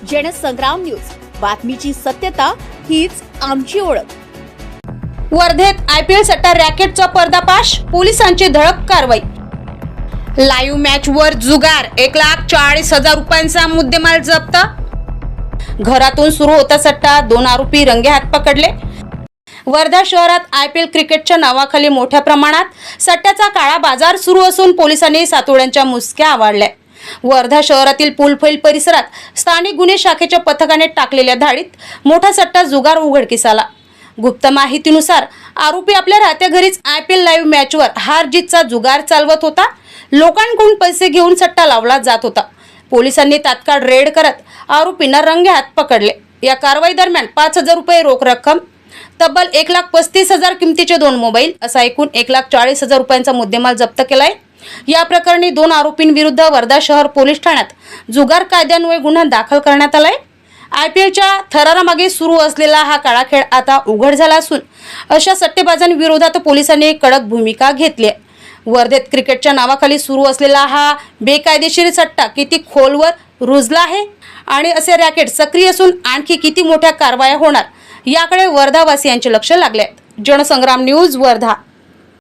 Jansangram news, बातमीची सत्यता हीच आमची ओळख। वर्धेत IPL सट्टा रॅकेटचा पर्दाफाश, पोलिसांची धडक कारवाई। लाईव्ह मॅच वर जुगार, 1,40,000 रुपयांचा मुद्देमाल जप्त। घरातून सुरू होता सट्टा, 2 आरोपी रंगेहात पकडले। वर्धा शहरात IPL क्रिकेटच्या नावाखाली मोठ्या प्रमाणात सट्ट्याचा काळा बाजार सुरू असून पोलिसांनी सातोड्यांच्या मुसक्या आवाळल्या। वर्धा शहरातील पुलफैल परिसरात स्थानिक गुन्हे शाखेच्या पथकाने टाकलेल्या धाडीत मोठा सट्टा जुगार उघडकीस आला। गुप्त माहितीनुसार आरोपी आपल्या राहत्या घरीच IPL लाईव्ह मॅचवर हार जीतचा जुगार चालवत होता। लोकांकडून पैसे घेऊन सट्टा लावला जात होता। पोलिसांनी तात्काळ रेड करत आरोपींना रंगेहात पकडले। या कारवाई दरम्यान 5,000 रुपये रोख रक्कम, तब्बल 1,35,000 किमतीचे 2 मोबाईल असा एकूण 1,40,000 रुपयांचा मुद्देमाल जप्त केलाय। या प्रकरणी 2 आरोपींविरुद्ध वर्धा शहर पोलीस ठाण्यात जुगार कायद्यान्वये गुन्हा दाखल करण्यात आलाय। IPLच्या थरारामागे सुरू असलेला हा काळा खेळ आता उघड झाला असून अशा सट्टेबाजांविरोधात पोलिसांनी कडक भूमिका घेतली आहे। वर्धेत क्रिकेटच्या नावाखाली सुरू असलेला हा बेकायदेशीर सट्टा किती खोलवर रुजला आहे आणि असे रॅकेट सक्रिय असून आणखी किती मोठ्या कारवाया होणार याकडे वर्धावासियांचे लक्ष लागले आहे। जनसंग्राम न्यूज, वर्धा।